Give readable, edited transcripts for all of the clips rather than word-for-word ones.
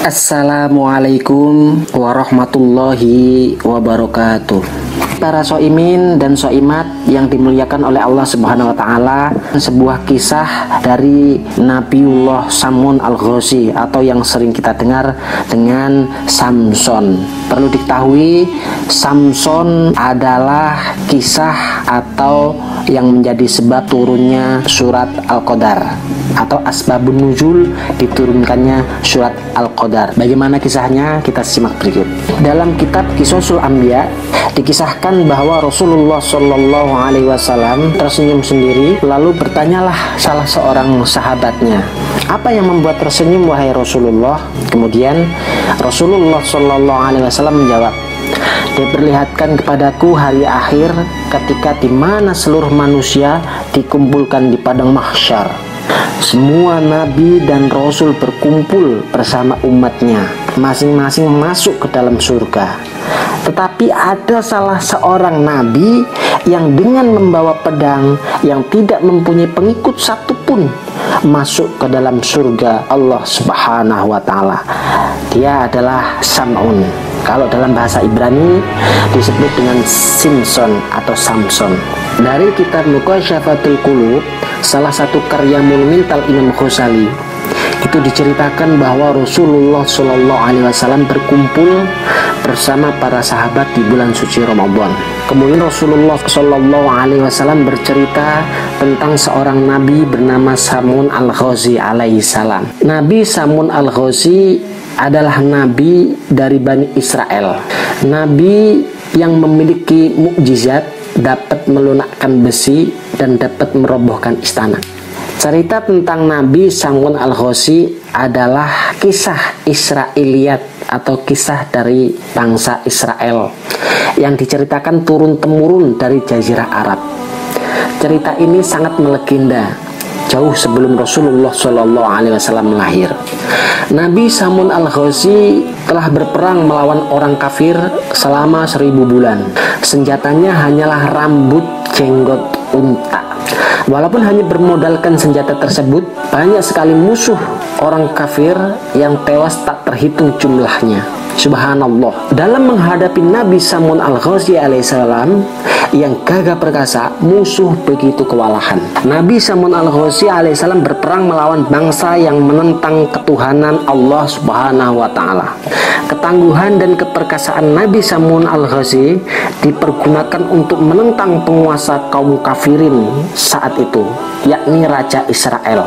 Assalamualaikum warahmatullahi wabarakatuh. Para soimin dan soimat yang dimuliakan oleh Allah Subhanahu wa Ta'ala, sebuah kisah dari Nabiullah Samun Al-Ghazi atau yang sering kita dengar dengan Samson. Perlu diketahui, Samson adalah kisah atau yang menjadi sebab turunnya surat Al-Qadar atau asbabun nuzul diturunkannya surat Al-Qadar. Bagaimana kisahnya? Kita simak berikut. Dalam kitab Qisasul Anbiya dikisahkan bahwa Rasulullah Shallallahu Alaihi Wasallam tersenyum sendiri, lalu bertanyalah salah seorang sahabatnya, apa yang membuat tersenyum wahai Rasulullah? Kemudian Rasulullah Shallallahu Alaihi Wasallam menjawab, diperlihatkan kepadaku hari akhir ketika di mana seluruh manusia dikumpulkan di padang mahsyar. Semua nabi dan rasul berkumpul bersama umatnya, masing-masing masuk ke dalam surga. Tetapi ada salah seorang nabi yang dengan membawa pedang yang tidak mempunyai pengikut satupun masuk ke dalam surga Allah Subhanahu wa Ta'ala. Dia adalah Sam'un. Kalau dalam bahasa Ibrani disebut dengan Simson atau Samson. Dari kitab Muqasyafatul Qulub, salah satu karya monumental Imam Ghazali, itu diceritakan bahwa Rasulullah Shallallahu Alaihi Wasallam berkumpul bersama para sahabat di bulan suci Ramadan. Kemudian Rasulullah Shallallahu Alaihi Wasallam bercerita tentang seorang nabi bernama Samun Al-Ghazi alaihi salam. Nabi Samun Al-Ghazi adalah nabi dari Bani Israel. Nabi yang memiliki mukjizat, dapat melunakkan besi dan dapat merobohkan istana. Cerita tentang Nabi Samun Al-Ghazi adalah kisah Israiliyat atau kisah dari bangsa Israel yang diceritakan turun-temurun dari Jazirah Arab. Cerita ini sangat melegenda jauh sebelum Rasulullah Shallallahu Alaihi Wasallam lahir. Nabi Samun Al-Ghazi telah berperang melawan orang kafir selama 1000 bulan. Senjatanya hanyalah rambut jenggot unta. Walaupun hanya bermodalkan senjata tersebut, banyak sekali musuh orang kafir yang tewas tak terhitung jumlahnya. Subhanallah. Dalam menghadapi Nabi Samun Al-Ghazi alaihissalam yang gagah perkasa, musuh begitu kewalahan. Nabi Samun Al-Ghazi alaihissalam berperang melawan bangsa yang menentang ketuhanan Allah Subhanahu wa Ta'ala. Ketangguhan dan keperkasaan Nabi Samun Al-Ghazi dipergunakan untuk menentang penguasa kaum kafirin saat itu, yakni Raja Israel.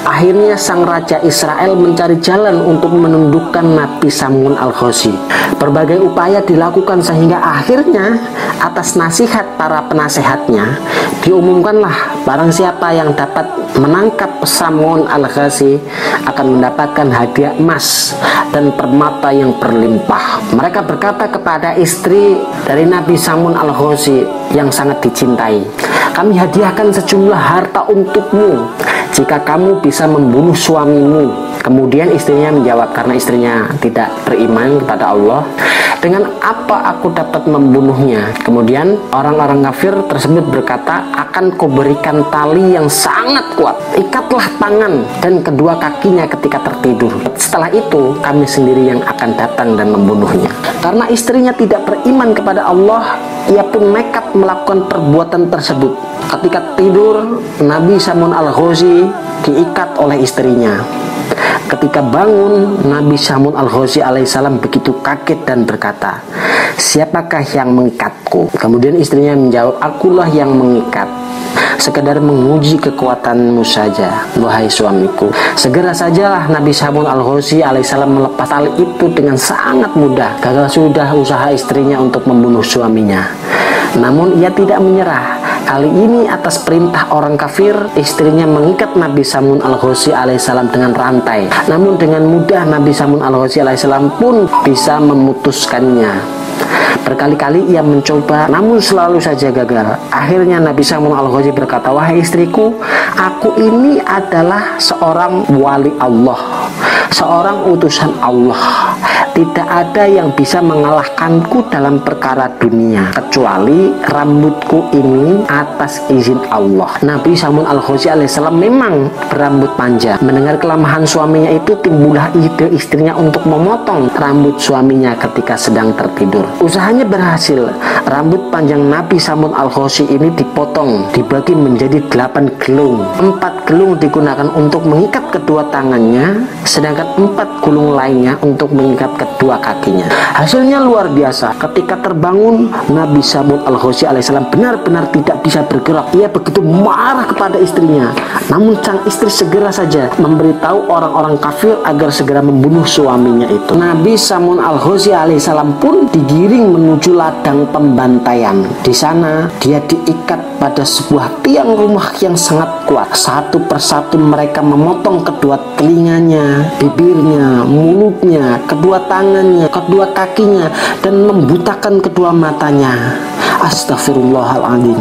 Akhirnya sang Raja Israel mencari jalan untuk menundukkan Nabi Samun Al-Ghazi. Berbagai upaya dilakukan sehingga akhirnya atas nasihat para penasehatnya diumumkanlah barang siapa yang dapat menangkap Samun Al-Ghazi akan mendapatkan hadiah emas dan permata yang berlimpah. Mereka berkata kepada istri dari Nabi Samun Al-Ghazi yang sangat dicintai, kami hadiahkan sejumlah harta untukmu jika kamu bisa membunuh suamimu. Kemudian istrinya menjawab, karena istrinya tidak beriman kepada Allah, dengan apa aku dapat membunuhnya? Kemudian orang-orang kafir tersebut berkata, akan kuberikan tali yang sangat kuat, ikatlah tangan dan kedua kakinya ketika tertidur. Setelah itu kami sendiri yang akan datang dan membunuhnya. Karena istrinya tidak beriman kepada Allah, ia pun nekat melakukan perbuatan tersebut. Ketika tidur, Nabi Samun Al-Ghazi diikat oleh istrinya. Ketika bangun, Nabi Samun Al-Ghazi alaihissalam begitu kaget dan berkata, siapakah yang mengikatku? Kemudian istrinya menjawab, akulah yang mengikat, sekedar menguji kekuatanmu saja, wahai suamiku. Segera sajalah Nabi Samun Al-Ghazi alaihissalam melepas tali itu dengan sangat mudah. Gagal sudah usaha istrinya untuk membunuh suaminya. Namun ia tidak menyerah. Kali ini atas perintah orang kafir, istrinya mengikat Nabi Samun Al-Ghazi alaihissalam dengan rantai. Namun dengan mudah Nabi Samun Al-Ghazi alaihissalam pun bisa memutuskannya. Berkali-kali ia mencoba, namun selalu saja gagal. Akhirnya Nabi Samun Al-Ghazi berkata, wahai istriku, aku ini adalah seorang wali Allah, seorang utusan Allah. tidak ada yang bisa mengalahkanku dalam perkara dunia kecuali rambutku ini atas izin Allah. Nabi Samun Al-Ghazi alaihissalam memang berambut panjang. Mendengar kelemahan suaminya itu, timbullah ide istrinya untuk memotong rambut suaminya ketika sedang tertidur. Usahanya berhasil. Rambut panjang Nabi Samun Al-Ghazi ini dipotong, dibagi menjadi 8 gelung. 4 gelung digunakan untuk mengikat kedua tangannya, sedangkan 4 gulung lainnya untuk mengikat kedua kakinya. Hasilnya luar biasa. Ketika terbangun, Nabi Samun Al-Ghazi alaihissalam benar-benar tidak bisa bergerak. Ia begitu marah kepada istrinya. Namun sang istri segera saja memberitahu orang-orang kafir agar segera membunuh suaminya itu. Nabi Samun Al-Ghazi alaihissalam pun digiring menuju ladang pembantaian. Di sana dia diikat pada sebuah tiang rumah yang sangat kuat. Satu persatu mereka memotong kedua telinganya, bibirnya, mulutnya, kedua tangannya, kedua kakinya, dan membutakan kedua matanya. Astagfirullahaladzim,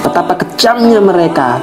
betapa kejamnya mereka.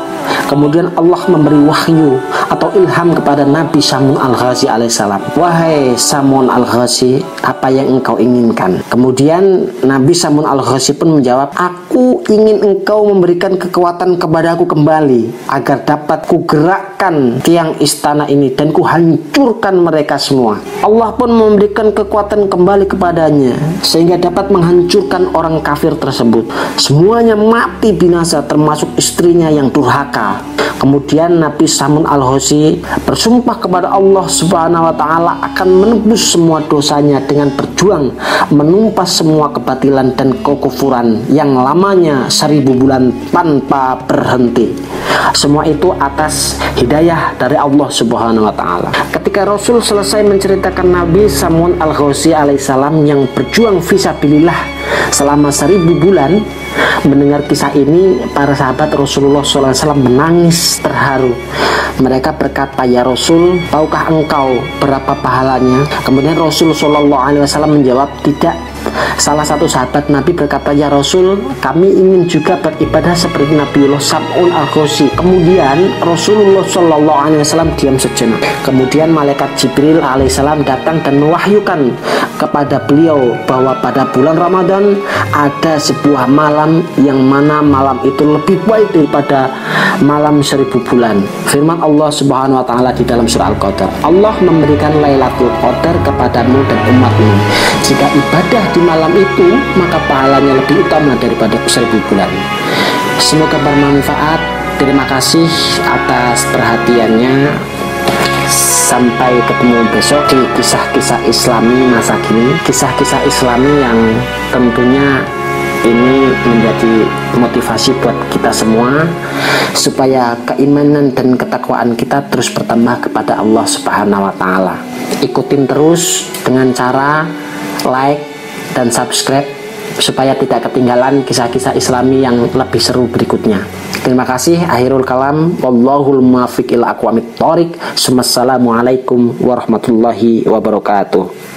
Kemudian Allah memberi wahyu atau ilham kepada Nabi Samun Al-Ghazi alaihissalam. Wahai Samun Al-Ghazi, apa yang engkau inginkan? Kemudian Nabi Samun Al-Ghazi pun menjawab, aku ingin engkau memberikan kekuatan kepadaku kembali agar dapat kugerakkan tiang istana ini dan kuhancurkan mereka semua. Allah pun memberikan kekuatan kembali kepadanya sehingga dapat menghancurkan orang kafir tersebut. Semuanya mati binasa, termasuk istrinya yang durhaka. Kemudian Nabi Samun Al-Ghazi bersumpah kepada Allah Subhanahu wa Ta'ala akan menebus semua dosanya dengan berjuang menumpas semua kebatilan dan kekufuran yang lamanya 1000 bulan tanpa berhenti. Semua itu atas hidayah dari Allah Subhanahu wa Ta'ala. Ketika Rasul selesai menceritakan Nabi Samun Al-Ghazi alaihissalam yang berjuang fisabilillah selama 1000 bulan, mendengar kisah ini, para sahabat Rasulullah SAW menangis terharu. Mereka berkata, ya Rasul, tahukah engkau berapa pahalanya? Kemudian Rasul SAW menjawab, tidak. Salah satu sahabat Nabi berkata, ya Rasul, kami ingin juga beribadah seperti Nabiullah Samun Al-Ghazi. Kemudian Rasulullah SAW diam sejenak. Kemudian malaikat Jibril alaihissalam datang dan mewahyukan kepada beliau bahwa pada bulan Ramadan ada sebuah malam yang mana malam itu lebih baik daripada malam 1000 bulan. Firman Allah Subhanahu wa Ta'ala di dalam surah Al-Qadar, Allah memberikan Lailatul Qadar kepadamu dan umatmu. Jika ibadah di malam itu, maka pahalanya lebih utama daripada 1000 bulan. Semoga bermanfaat. Terima kasih atas perhatiannya. Sampai ketemu besok di kisah-kisah Islami masa kini. Kisah-kisah Islami yang tentunya ini menjadi motivasi buat kita semua supaya keimanan dan ketakwaan kita terus bertambah kepada Allah Subhanahu wa Ta'ala. Ikutin terus dengan cara like dan subscribe supaya tidak ketinggalan kisah-kisah Islami yang lebih seru berikutnya. Terima kasih. Akhirul kalam, wallahul muwaffiq ila aqwamit thoriq. Assalamualaikum warahmatullahi wabarakatuh.